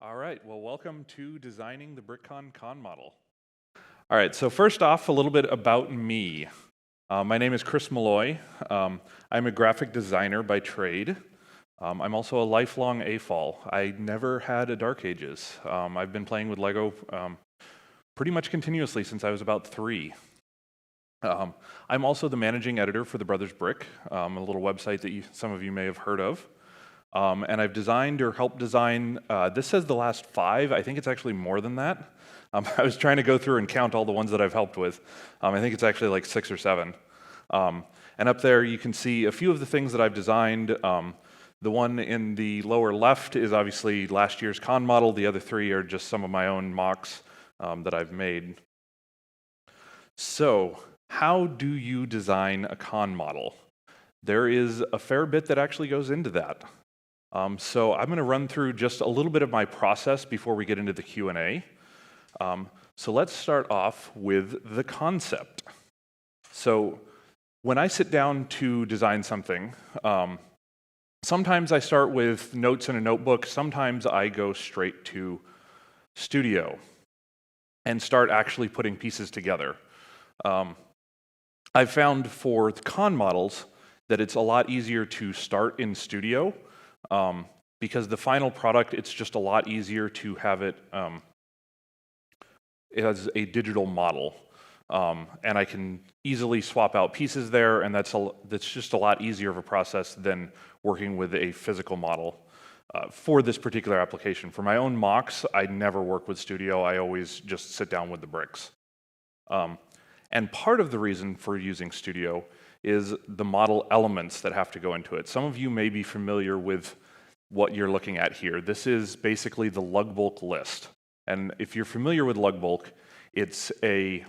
All right, well, welcome to designing the BrickCon con model. All right, so first off, a little bit about me. My name is Chris Malloy. I'm a graphic designer by trade. I'm also a lifelong AFOL. I never had a Dark Ages. I've been playing with Lego pretty much continuously since I was about 3. I'm also the managing editor for the Brothers Brick, a little website that some of you may have heard of. And I've designed or helped design, this says the last 5, I think it's actually more than that. I was trying to go through and count all the ones that I've helped with. I think it's actually like 6 or 7. And up there you can see a few of the things that I've designed. The one in the lower left is obviously last year's con model. The other 3 are just some of my own mocks that I've made. So, how do you design a con model? There is a fair bit that actually goes into that. So I'm going to run through just a little bit of my process before we get into the Q&A. So let's start off with the concept. So when I sit down to design something, sometimes I start with notes in a notebook. Sometimes I go straight to Studio and start actually putting pieces together. I've found for the con models that it's a lot easier to start in Studio because the final product, it's just a lot easier to have it as a digital model. And I can easily swap out pieces there, and that's just a lot easier of a process than working with a physical model for this particular application. For my own mocks, I never work with Studio. I always just sit down with the bricks. And part of the reason for using Studio is the model elements that have to go into it. Some of you may be familiar with what you're looking at here. This is basically the lug bulk list. And if you're familiar with lug bulk, it's a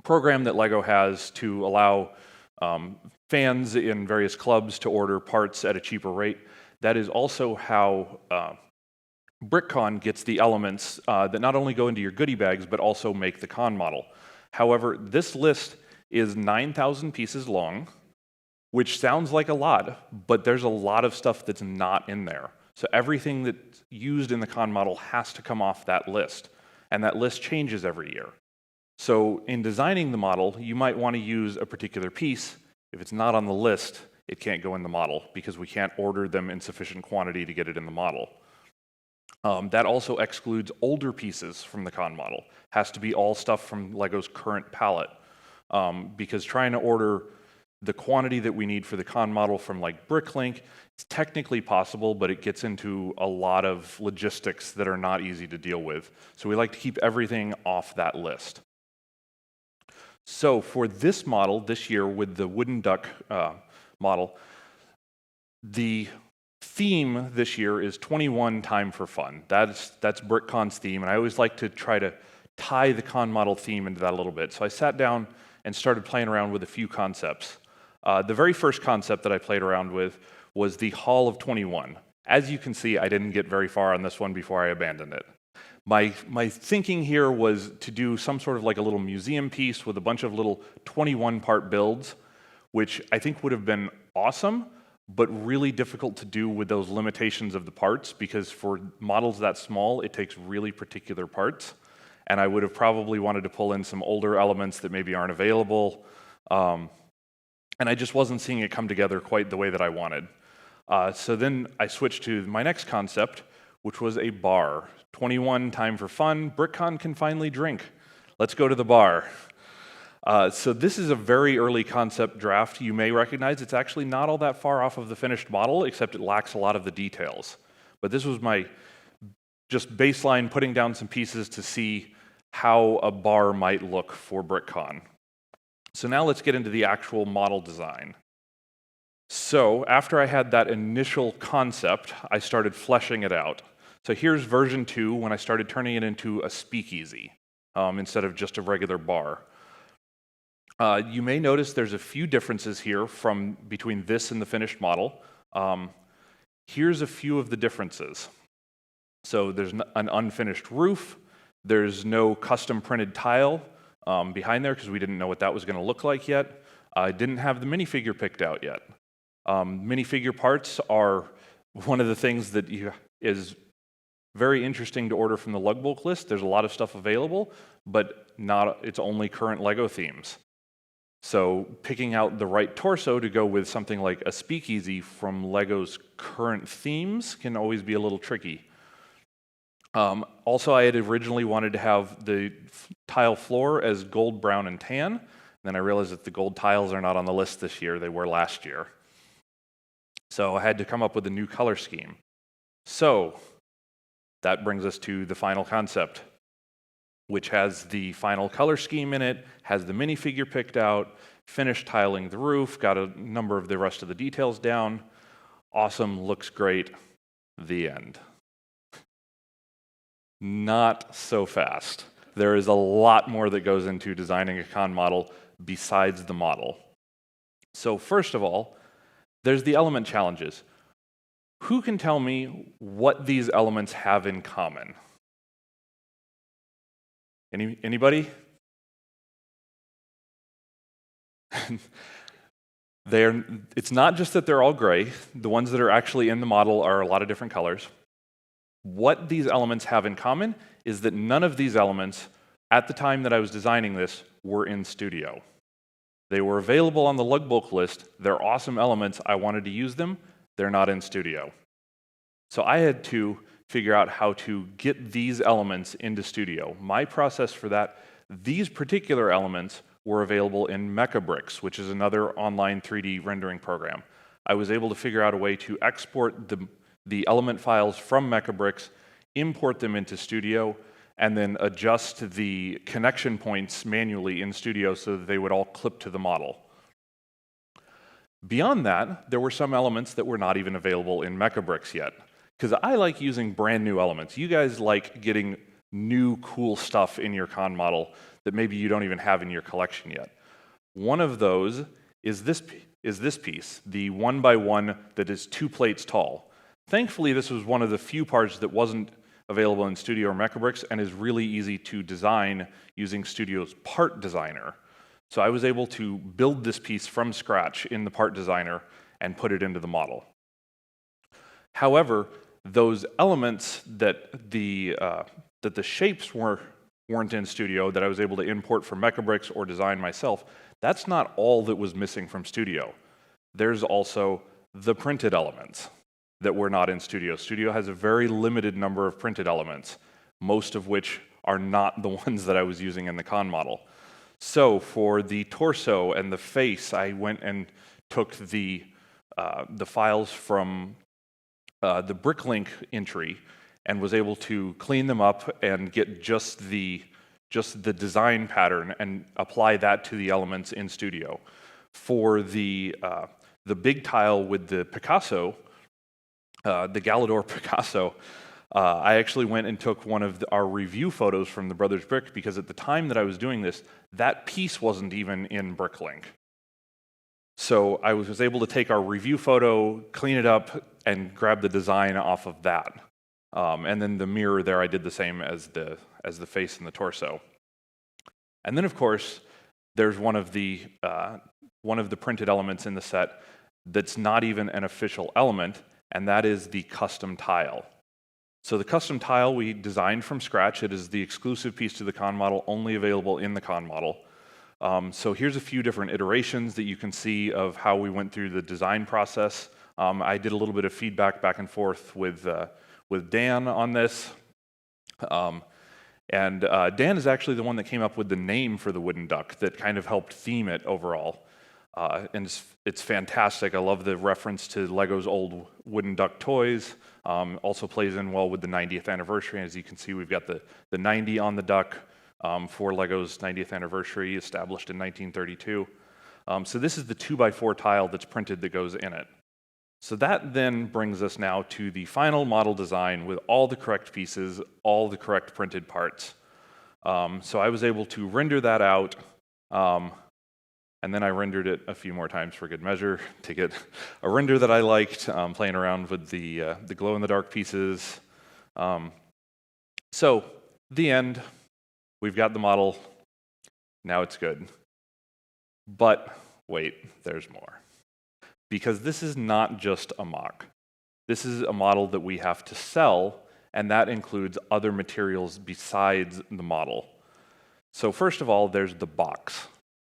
program that Lego has to allow fans in various clubs to order parts at a cheaper rate. That is also how BrickCon gets the elements that not only go into your goodie bags, but also make the con model. However, this list is 9,000 pieces long, which sounds like a lot, but there's a lot of stuff that's not in there. So everything that's used in the con model has to come off that list, and that list changes every year. So in designing the model, you might want to use a particular piece. If it's not on the list, it can't go in the model because we can't order them in sufficient quantity to get it in the model. That also excludes older pieces from the con model. Has to be all stuff from Lego's current palette. Because trying to order the quantity that we need for the con model from like BrickLink, it's technically possible, but it gets into a lot of logistics that are not easy to deal with. So we like to keep everything off that list. So for this model, this year with the wooden duck model, the theme this year is 21 Time for Fun. That's BrickCon's theme, and I always like to try to tie the con model theme into that a little bit. So I sat down and started playing around with a few concepts. The very first concept that I played around with was the Hall of 21. As you can see, I didn't get very far on this one before I abandoned it. My thinking here was to do some sort of like a little museum piece with a bunch of little 21-part builds, which I think would have been awesome, but really difficult to do with those limitations of the parts, because for models that small, it takes really particular parts. And I would have probably wanted to pull in some older elements that maybe aren't available. And I just wasn't seeing it come together quite the way that I wanted. So then I switched to my next concept, which was a bar. 21 Time for Fun. BrickCon can finally drink. Let's go to the bar. So this is a very early concept draft. You may recognize it's actually not all that far off of the finished model, except it lacks a lot of the details. But this was my just baseline, putting down some pieces to see how a bar might look for BrickCon. So now let's get into the actual model design. So after I had that initial concept, I started fleshing it out. So here's version 2 when I started turning it into a speakeasy instead of just a regular bar. You may notice there's a few differences here between this and the finished model. Here's a few of the differences. So there's an unfinished roof. There's no custom printed tile behind there because we didn't know what that was going to look like yet. I didn't have the minifigure picked out yet. Minifigure parts are one of the things that is Very interesting to order from the lugbook list. There's a lot of stuff available, but it's only current LEGO themes. So picking out the right torso to go with something like a speakeasy from LEGO's current themes can always be a little tricky. Also, I had originally wanted to have the tile floor as gold, brown, and tan. Then I realized that the gold tiles are not on the list this year. They were last year. So I had to come up with a new color scheme. So that brings us to the final concept, which has the final color scheme in it, has the minifigure picked out, finished tiling the roof, got a number of the rest of the details down. Awesome, looks great, the end. Not so fast. There is a lot more that goes into designing a con model besides the model. So first of all, there's the element challenges. Who can tell me what these elements have in common? Anybody? It's not just that they're all gray. The ones that are actually in the model are a lot of different colors. What these elements have in common is that none of these elements, at the time that I was designing this, were in Studio. They were available on the lugbook list. They're awesome elements. I wanted to use them. They're not in Studio. So I had to figure out how to get these elements into Studio. My process for that, these particular elements were available in MechaBricks, which is another online 3D rendering program. I was able to figure out a way to export the element files from MechaBricks, import them into Studio, and then adjust the connection points manually in Studio so that they would all clip to the model. Beyond that, there were some elements that were not even available in MechaBricks yet, because I like using brand new elements. You guys like getting new cool stuff in your con model that maybe you don't even have in your collection yet. One of those is this piece, the 1x1 that is 2 plates tall. Thankfully, this was one of the few parts that wasn't available in Studio or MechaBricks and is really easy to design using Studio's part designer. So I was able to build this piece from scratch in the part designer and put it into the model. However, those elements that the shapes weren't in Studio that I was able to import from MechaBricks or design myself, that's not all that was missing from Studio. There's also the printed elements that were not in Studio. Studio has a very limited number of printed elements, most of which are not the ones that I was using in the con model. So for the torso and the face, I went and took the files from the BrickLink entry and was able to clean them up and get just the design pattern and apply that to the elements in Studio. For the big tile with the Picasso, the Galador Picasso, I actually went and took one of our review photos from the Brothers Brick because at the time that I was doing this, that piece wasn't even in BrickLink. So I was able to take our review photo, clean it up, and grab the design off of that. And then the mirror there, I did the same as the face and the torso. And then, of course, there's one of the printed elements in the set that's not even an official element, and that is the custom tile. So the custom tile we designed from scratch. It is the exclusive piece to the con model, only available in the con model. So here's a few different iterations that you can see of how we went through the design process. I did a little bit of feedback back and forth with Dan on this. Dan is actually the one that came up with the name for the wooden duck that kind of helped theme it overall. And it's fantastic. I love the reference to Lego's old wooden duck toys. Also plays in well with the 90th anniversary. As you can see, we've got the 90 on the duck for Lego's 90th anniversary, established in 1932. So this is the 2x4 tile that's printed that goes in it. So that then brings us now to the final model design with all the correct pieces, all the correct printed parts. So I was able to render that out, and then I rendered it a few more times for good measure to get a render that I liked, playing around with the glow-in-the-dark pieces. So the end, we've got the model, now it's good. But wait, there's more. Because this is not just a mock. This is a model that we have to sell and that includes other materials besides the model. So first of all, there's the box.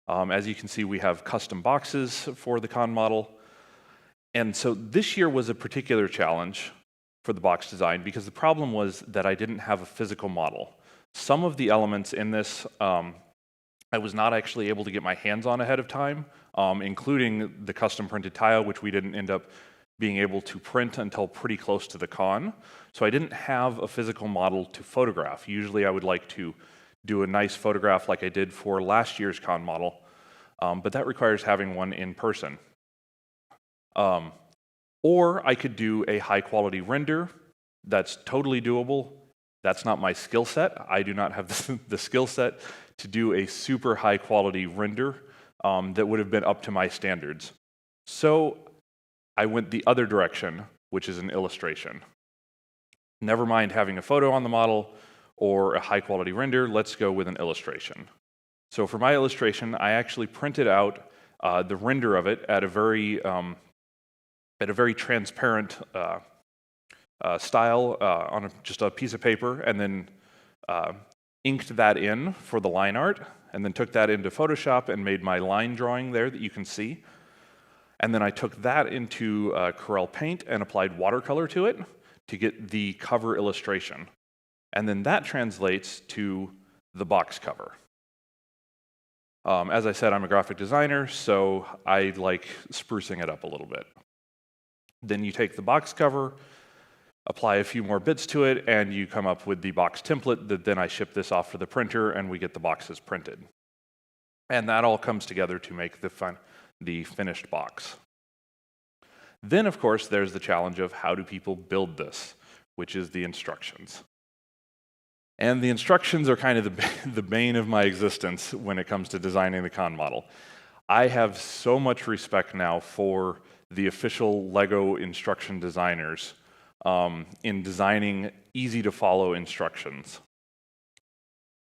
As you can see, we have custom boxes for the con model. And so this year was a particular challenge for the box design because the problem was that I didn't have a physical model. Some of the elements in this, I was not actually able to get my hands on ahead of time, including the custom printed tile, which we didn't end up being able to print until pretty close to the con. So I didn't have a physical model to photograph. Usually I would like to do a nice photograph like I did for last year's con model, but that requires having one in person. Or I could do a high quality render. That's totally doable. That's not my skill set. I do not have the skill set to do a super high quality render that would have been up to my standards. So I went the other direction, which is an illustration. Never mind having a photo on the model or a high quality render, let's go with an illustration. So for my illustration, I actually printed out the render of it at a very transparent style on just a piece of paper, and then inked that in for the line art, and then took that into Photoshop and made my line drawing there that you can see. And then I took that into Corel Paint and applied watercolor to it to get the cover illustration. And then that translates to the box cover. As I said, I'm a graphic designer, so I like sprucing it up a little bit. Then you take the box cover, apply a few more bits to it, and you come up with the box template that then I ship this off for the printer and we get the boxes printed. And that all comes together to make the finished box. Then, of course, there's the challenge of how do people build this, which is the instructions. And the instructions are kind of the bane of my existence when it comes to designing the con model. I have so much respect now for the official LEGO instruction designers in designing easy-to-follow instructions.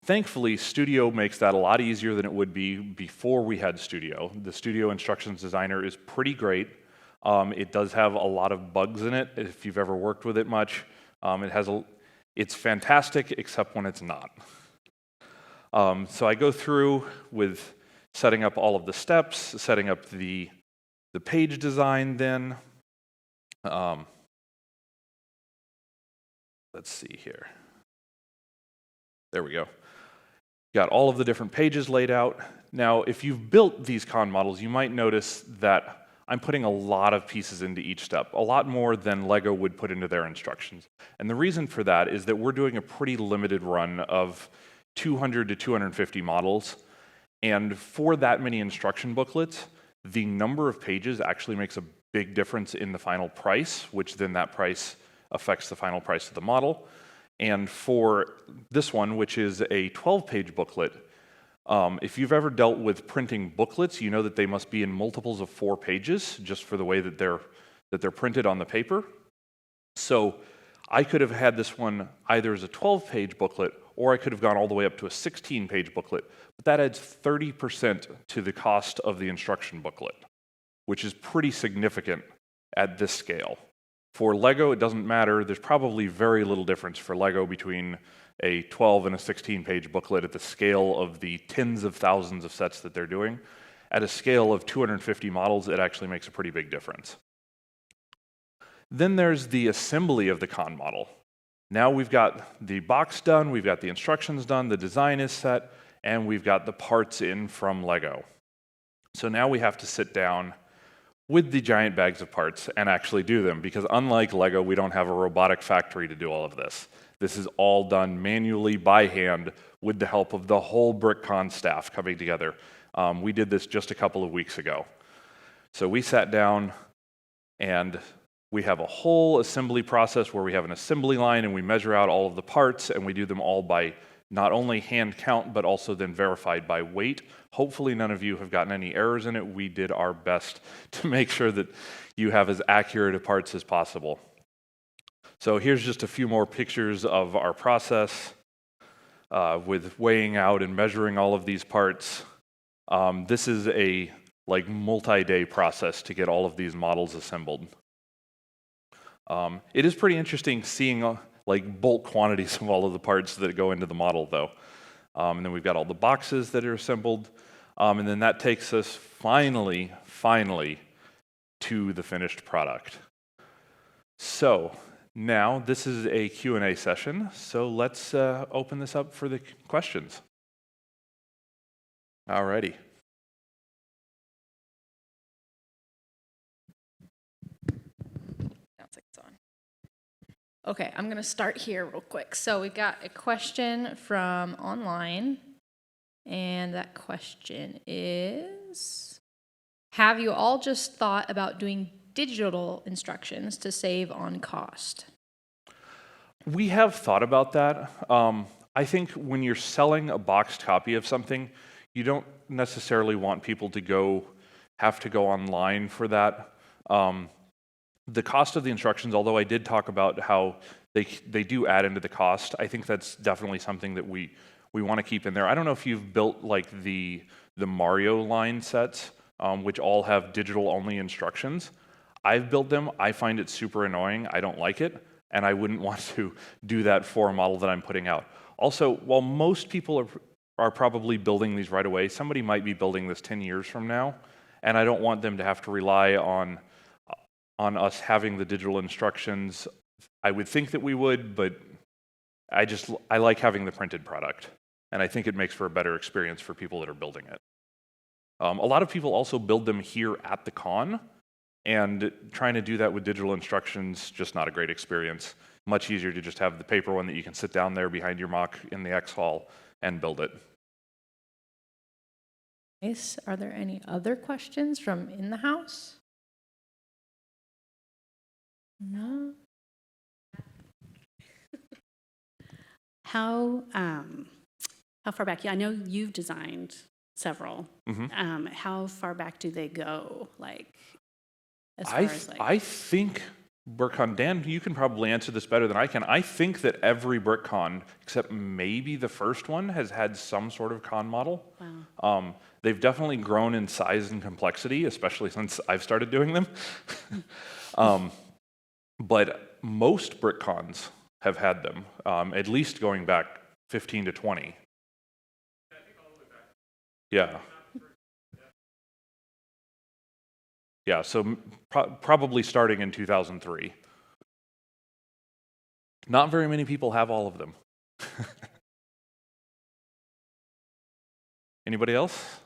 Thankfully, Studio makes that a lot easier than it would be before we had Studio. The Studio instructions designer is pretty great. It does have a lot of bugs in it, if you've ever worked with it much. It's fantastic, except when it's not. So I go through with setting up all of the steps, setting up the page design then. Let's see here. There we go. Got all of the different pages laid out. Now, if you've built these con models, you might notice that I'm putting a lot of pieces into each step, a lot more than LEGO would put into their instructions. And the reason for that is that we're doing a pretty limited run of 200 to 250 models. And for that many instruction booklets, the number of pages actually makes a big difference in the final price, which then that price affects the final price of the model. And for this one, which is a 12-page booklet, if you've ever dealt with printing booklets, you know that they must be in multiples of 4 pages, just for the way that they're printed on the paper. So I could have had this one either as a 12-page booklet, or I could have gone all the way up to a 16-page booklet, but that adds 30% to the cost of the instruction booklet, which is pretty significant at this scale. For LEGO, it doesn't matter. There's probably very little difference for LEGO between a 12 and a 16-page booklet at the scale of the tens of thousands of sets that they're doing. At a scale of 250 models, it actually makes a pretty big difference. Then there's the assembly of the con model. Now we've got the box done, we've got the instructions done, the design is set, and we've got the parts in from LEGO. So now we have to sit down with the giant bags of parts and actually do them, because unlike LEGO, we don't have a robotic factory to do all of this. This is all done manually by hand with the help of the whole BrickCon staff coming together. We did this just a couple of weeks ago. So we sat down and we have a whole assembly process where we have an assembly line and we measure out all of the parts, and we do them all by not only hand count, but also then verified by weight. Hopefully none of you have gotten any errors in it. We did our best to make sure that you have as accurate a parts as possible. So here's just a few more pictures of our process with weighing out and measuring all of these parts. This is a multi-day process to get all of these models assembled. It is pretty interesting seeing like bulk quantities of all of the parts that go into the model, though. And then we've got all the boxes that are assembled. And then that takes us finally to the finished product. So now this is a Q&A session. So let's open this up for the questions. Alrighty. Sounds like it's on. Okay, I'm going to start here real quick. So we got a question from online, and that question is, have you all just thought about doing digital instructions to save on cost? We have thought about that. I think when you're selling a boxed copy of something, you don't necessarily want people to have to go online for that. The cost of the instructions, although I did talk about how they do add into the cost, I think that's definitely something that we want to keep in there. I don't know if you've built like the Mario line sets, which all have digital only instructions. I've built them. I find it super annoying. I don't like it, and I wouldn't want to do that for a model that I'm putting out. Also, while most people are probably building these right away, somebody might be building this 10 years from now, and I don't want them to have to rely on us having the digital instructions. I would think that we would, but I like having the printed product, and I think it makes for a better experience for people that are building it. A lot of people also build them here at the con, and trying to do that with digital instructions, just not a great experience. Much easier to just have the paper one that you can sit down there behind your mock in the X hall and build it. Nice. Are there any other questions from in the house? No. How far back? Yeah, I know you've designed several. Mm-hmm. How far back do they go? Like, as far as like, I think BrickCon, Dan, you can probably answer this better than I can. I think that every BrickCon, except maybe the first one, has had some sort of con model. wow. They've definitely grown in size and complexity, especially since I've started doing them. But most BrickCons have had them, at least going back 15 to 20. Yeah. Yeah, so probably starting in 2003. Not very many people have all of them. Anybody else?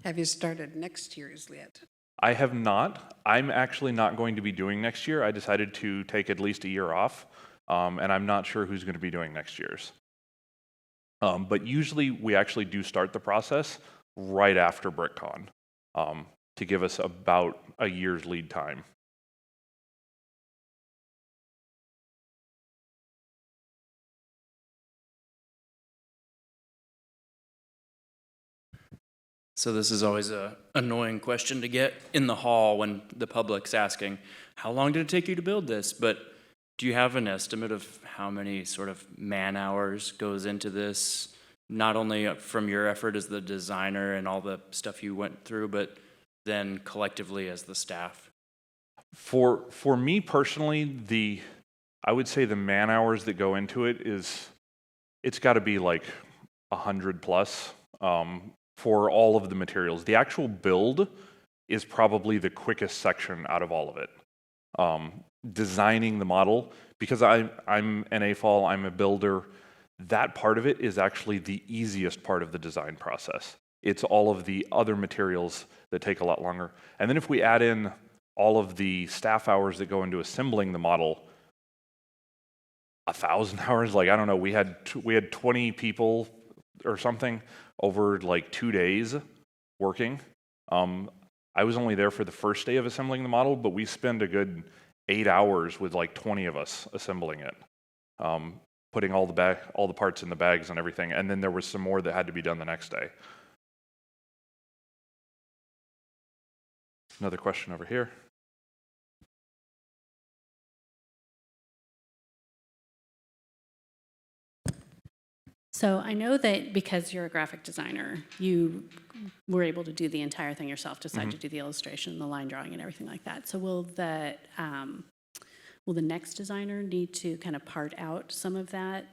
Have you started next year's yet? I have not. I'm actually not going to be doing next year. I decided to take at least a year off, and I'm not sure who's going to be doing next year's. But usually we actually do start the process right after BrickCon to give us about a year's lead time. So this is always a annoying question to get in the hall when the public's asking, how long did it take you to build this? But do you have an estimate of how many sort of man hours goes into this? Not only from your effort as the designer and all the stuff you went through, but then collectively as the staff? For me personally, I would say the man hours that go into it it's got to be like 100 plus. For all of the materials. The actual build is probably the quickest section out of all of it. Designing the model, because I'm an AFOL, I'm a builder, that part of it is actually the easiest part of the design process. It's all of the other materials that take a lot longer. And then if we add in all of the staff hours that go into assembling the model, 1,000 hours, like I don't know, we had 20 people or something over like 2 days working. I was only there for the first day of assembling the model, but we spent a good 8 hours with like 20 of us assembling it, putting all the parts in the bags and everything. And then there was some more that had to be done the next day. Another question over here. So I know that because you're a graphic designer, you were able to do the entire thing yourself, decide to do the illustration, the line drawing, and everything like that. So will the next designer need to kind of part out some of that?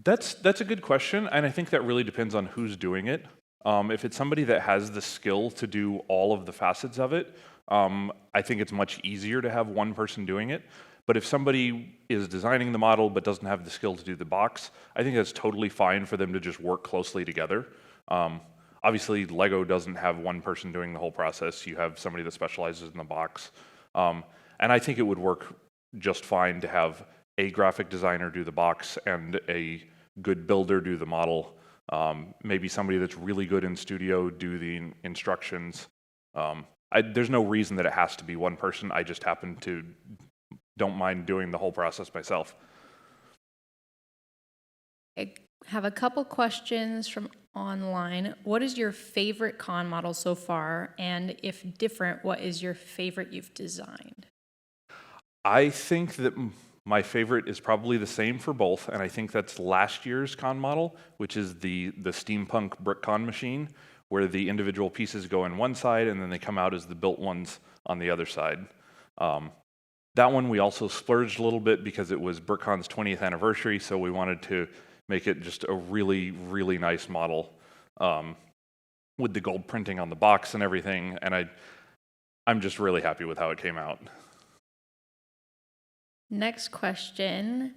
That's a good question, and I think that really depends on who's doing it. If it's somebody that has the skill to do all of the facets of it, I think it's much easier to have one person doing it. But if somebody is designing the model but doesn't have the skill to do the box, I think that's totally fine for them to just work closely together. Obviously, Lego doesn't have one person doing the whole process. You have somebody that specializes in the box. And I think it would work just fine to have a graphic designer do the box and a good builder do the model. Maybe somebody that's really good in studio do the instructions. There's no reason that it has to be one person. I just don't mind doing the whole process myself. I have a couple questions from online. What is your favorite con model so far? And if different, what is your favorite you've designed? I think that my favorite is probably the same for both, and I think that's last year's con model, which is the steampunk BrickCon machine, where the individual pieces go in one side and then they come out as the built ones on the other side. That one we also splurged a little bit because it was BrickCon's 20th anniversary, so we wanted to make it just a really, really nice model with the gold printing on the box and everything, and I'm just really happy with how it came out. Next question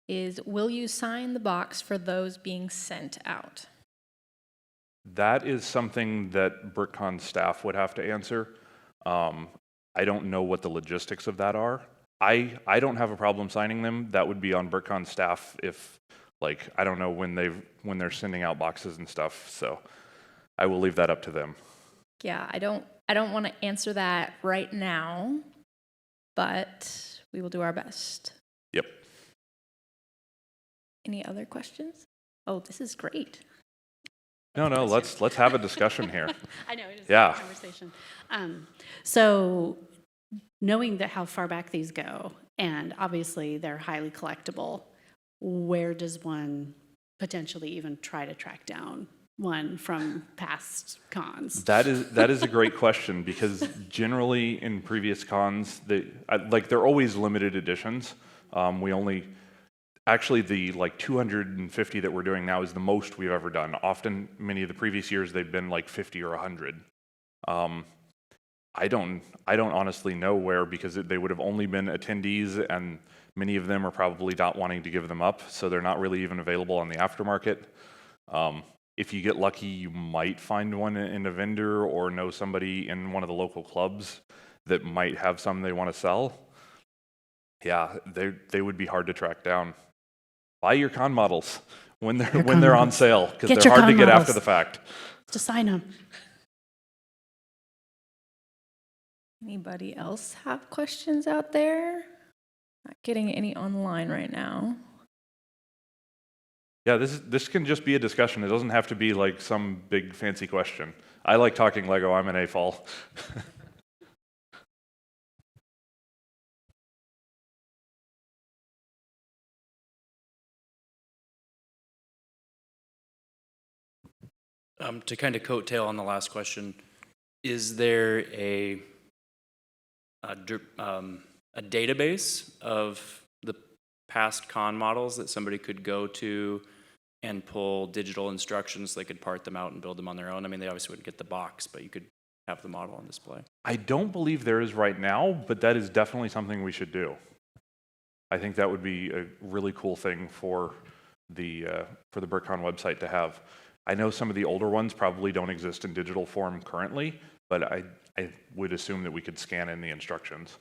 is, will you sign the box for those being sent out? That is something that BrickCon staff would have to answer. I don't know what the logistics of that are. I don't have a problem signing them. That would be on BrickCon staff if, like, I don't know when they're sending out boxes and stuff. So I will leave that up to them. Yeah, I don't want to answer that right now, but we will do our best. Yep. Any other questions? Oh, this is great. No, let's have a discussion here. I know, it is Yeah. a conversation. So knowing that how far back these go, and obviously they're highly collectible, where does one potentially even try to track down one from past cons? That is a great question, because generally in previous cons, they're always limited editions. Actually, the 250 that we're doing now is the most we've ever done. Often, many of the previous years, they've been like 50 or 100. I don't honestly know where, because they would have only been attendees, and many of them are probably not wanting to give them up, so they're not really even available on the aftermarket. If you get lucky, you might find one in a vendor or know somebody in one of the local clubs that might have some they want to sell. Yeah, they would be hard to track down. Buy your con models when they're on sale, because they're hard to get after the fact. Just sign them. Anybody else have questions out there? Not getting any online right now. Yeah, this can just be a discussion. It doesn't have to be like some big fancy question. I like talking Lego. I'm an AFOL. To kind of coattail on the last question, is there a database of the past con models that somebody could go to and pull digital instructions? They could part them out and build them on their own. I mean, they obviously wouldn't get the box, but you could have the model on display. I don't believe there is right now, but that is definitely something we should do. I think that would be a really cool thing for the BrickCon website to have. I know some of the older ones probably don't exist in digital form currently, but I would assume that we could scan in the instructions.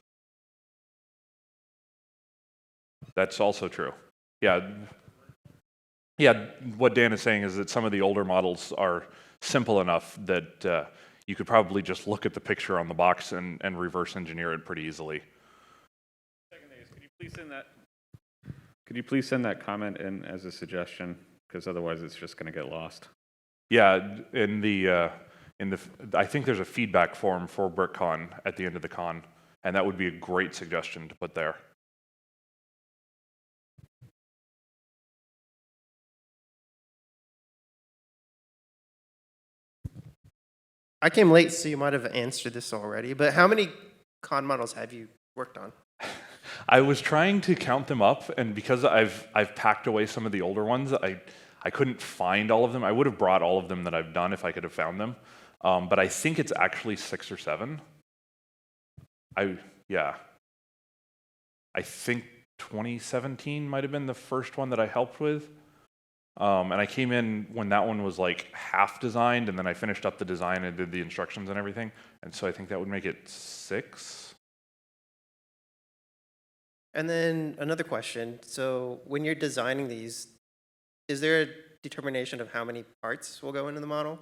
That's also true. Yeah, what Dan is saying is that some of the older models are simple enough that you could probably just look at the picture on the box and reverse engineer it pretty easily. Second thing is, could you please send that comment in as a suggestion? Because otherwise it's just going to get lost. Yeah, I think there's a feedback form for BrickCon at the end of the con, and that would be a great suggestion to put there. I came late, so you might have answered this already, but how many con models have you worked on? I was trying to count them up, and because I've packed away some of the older ones, I couldn't find all of them. I would have brought all of them that I've done if I could have found them, but I think it's actually 6 or 7. Yeah, I think 2017 might have been the first one that I helped with, and I came in when that one was like half designed, and then I finished up the design and did the instructions and everything, and so I think that would make it 6. And then another question. So when you're designing these, is there a determination of how many parts will go into the model?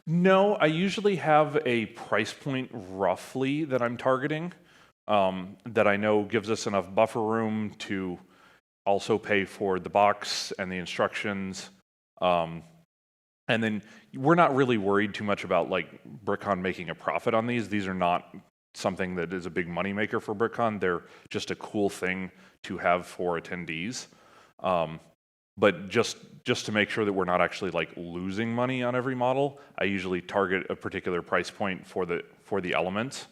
No, I usually have a price point roughly that I'm targeting, that I know gives us enough buffer room to also pay for the box and the instructions. And then we're not really worried too much about like BrickCon making a profit on these. These are not something that is a big moneymaker for BrickCon. They're just a cool thing to have for attendees. But just to make sure that we're not actually like losing money on every model, I usually target a particular price point for the elements.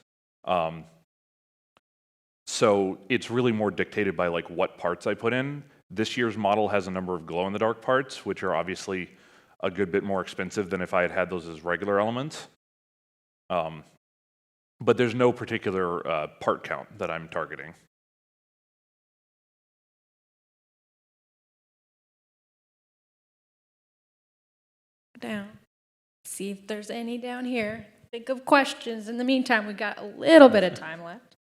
So it's really more dictated by like what parts I put in. This year's model has a number of glow-in-the-dark parts, which are obviously a good bit more expensive than if I had had those as regular elements. But there's no particular part count that I'm targeting. Down. See if there's any down here. Think of questions. In the meantime, we got a little bit of time left.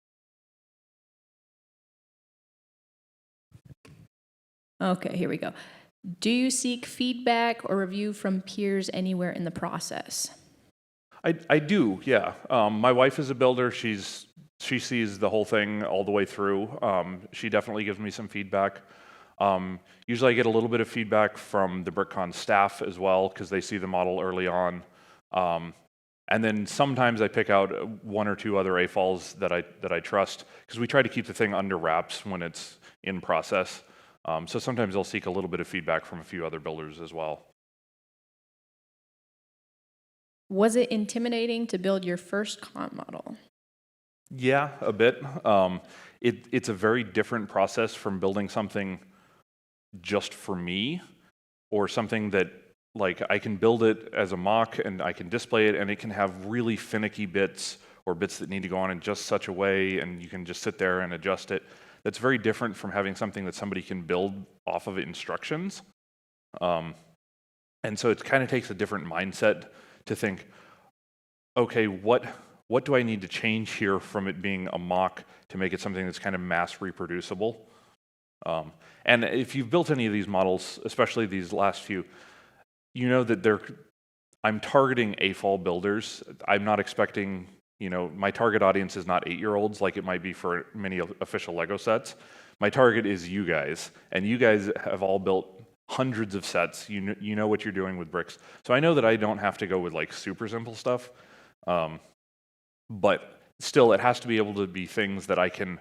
Okay, here we go. Do you seek feedback or review from peers anywhere in the process? I do, yeah. My wife is a builder. She sees the whole thing all the way through. She definitely gives me some feedback. Usually I get a little bit of feedback from the BrickCon staff as well, because they see the model early on. And then sometimes I pick out 1 or 2 other AFOLs that I trust, because we try to keep the thing under wraps when it's in process. So sometimes I'll seek a little bit of feedback from a few other builders as well. Was it intimidating to build your first con model? Yeah, a bit. It's a very different process from building something just for me, or something that like I can build it as a mock and I can display it, and it can have really finicky bits or bits that need to go on in just such a way, and you can just sit there and adjust it. That's very different from having something that somebody can build off of instructions. And so it kind of takes a different mindset to think, okay, what do I need to change here from it being a mock to make it something that's kind of mass reproducible? And if you've built any of these models, especially these last few, you know that I'm targeting AFOL builders. I'm not expecting, my target audience is not 8-year-olds like it might be for many official Lego sets. My target is you guys, and you guys have all built hundreds of sets. You know what you're doing with bricks. So I know that I don't have to go with like super simple stuff, but still it has to be able to be things that I can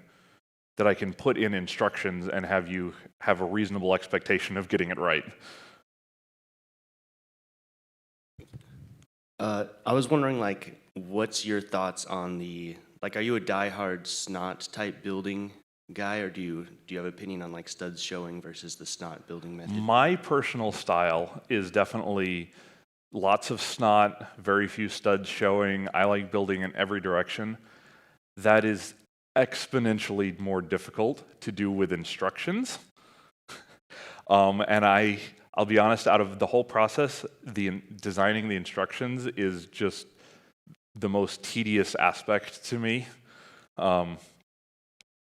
put in instructions and have you have a reasonable expectation of getting it right. I was wondering, like, what's your thoughts on are you a diehard snot type building guy, or do you have opinion on like studs showing versus the snot building method? My personal style is definitely lots of snot, very few studs showing. I like building in every direction. That is exponentially more difficult to do with instructions. And I'll be honest, out of the whole process, designing the instructions is just the most tedious aspect to me.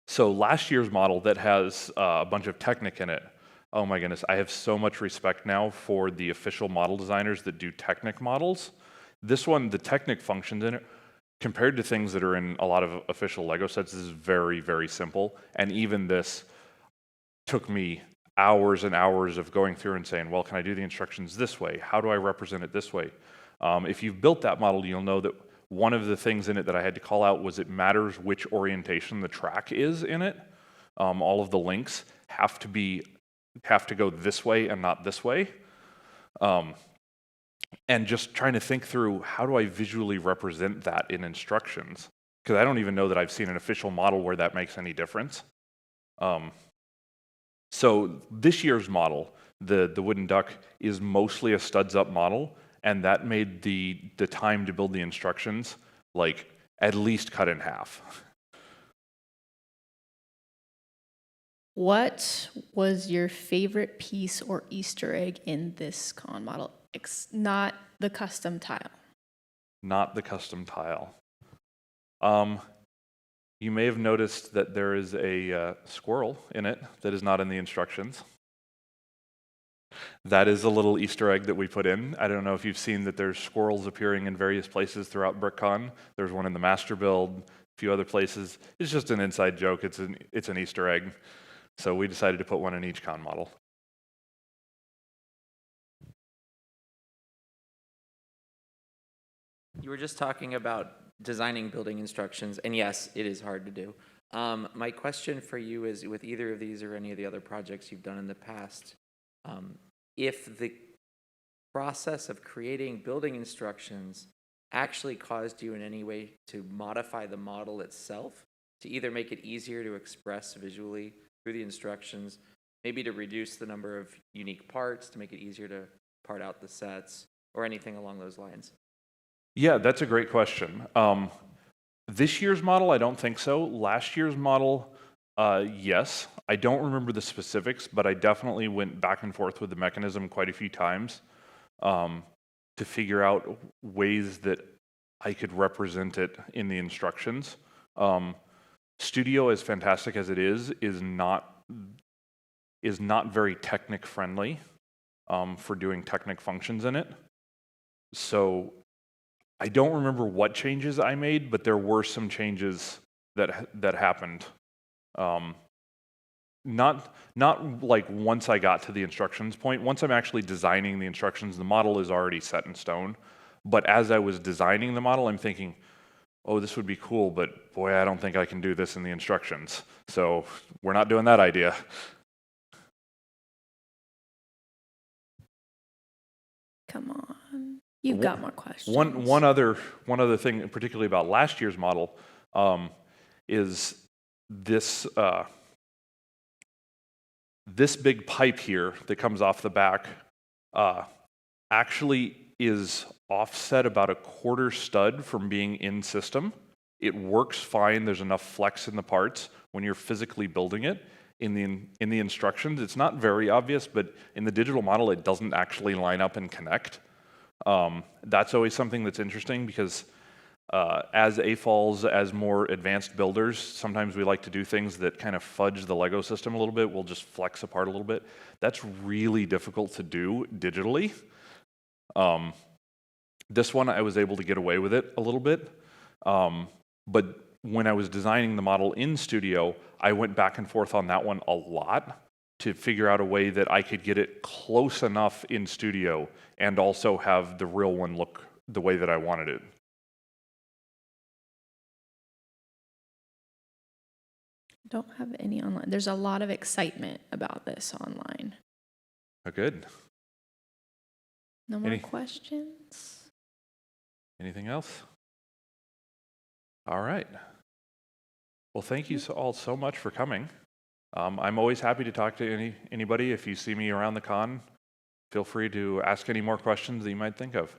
So last year's model that has a bunch of Technic in it, oh my goodness, I have so much respect now for the official model designers that do Technic models. This one, the Technic functions in it, compared to things that are in a lot of official Lego sets, is very, very simple. And even this took me hours and hours of going through and saying, well, can I do the instructions this way? How do I represent it this way? If you've built that model, you'll know that one of the things in it that I had to call out was it matters which orientation the track is in it. All of the links have to go this way and not this way. and just trying to think through how do I visually represent that in instructions? Because I don't even know that I've seen an official model where that makes any difference. So this year's model, the wooden duck, is mostly a studs up model, and that made the time to build the instructions like at least cut in half. What was your favorite piece or Easter egg in this con model? Not the custom tile. Not the custom tile. You may have noticed that there is a squirrel in it that is not in the instructions. That is a little Easter egg that we put in. I don't know if you've seen that there's squirrels appearing in various places throughout BrickCon. There's one in the master build, a few other places. It's just an inside joke. It's an Easter egg. So we decided to put one in each con model. You were just talking about designing building instructions, and yes, it is hard to do. My question for you is, with either of these or any of the other projects you've done in the past, if the process of creating building instructions actually caused you in any way to modify the model itself, to either make it easier to express visually through the instructions, maybe to reduce the number of unique parts, to make it easier to part out the sets, or anything along those lines. Yeah, that's a great question. This year's model, I don't think so. Last year's model, yes. I don't remember the specifics, but I definitely went back and forth with the mechanism quite a few times to figure out ways that I could represent it in the instructions. Studio, as fantastic as it is not very Technic friendly for doing Technic functions in it. So I don't remember what changes I made, but there were some changes that happened. Not like once I got to the instructions point. Once I'm actually designing the instructions, the model is already set in stone. But as I was designing the model, I'm thinking, oh, this would be cool, but boy, I don't think I can do this in the instructions. So we're not doing that idea. Come on. You've got more questions. One other thing, particularly about last year's model, is this this big pipe here that comes off the back actually is offset about a quarter stud from being in system. It works fine. There's enough flex in the parts when you're physically building it. In the instructions, it's not very obvious, but in the digital model, it doesn't actually line up and connect. That's always something that's interesting because as AFOLs, as more advanced builders, sometimes we like to do things that kind of fudge the Lego system a little bit. We'll just flex apart a little bit. That's really difficult to do digitally. This one, I was able to get away with it a little bit. But when I was designing the model in Studio, I went back and forth on that one a lot to figure out a way that I could get it close enough in Studio and also have the real one look the way that I wanted it. Don't have any online. There's a lot of excitement about this online. Oh, good. No more questions? Anything else? All right. Well, thank you all so much for coming. I'm always happy to talk to anybody. If you see me around the con, feel free to ask any more questions that you might think of.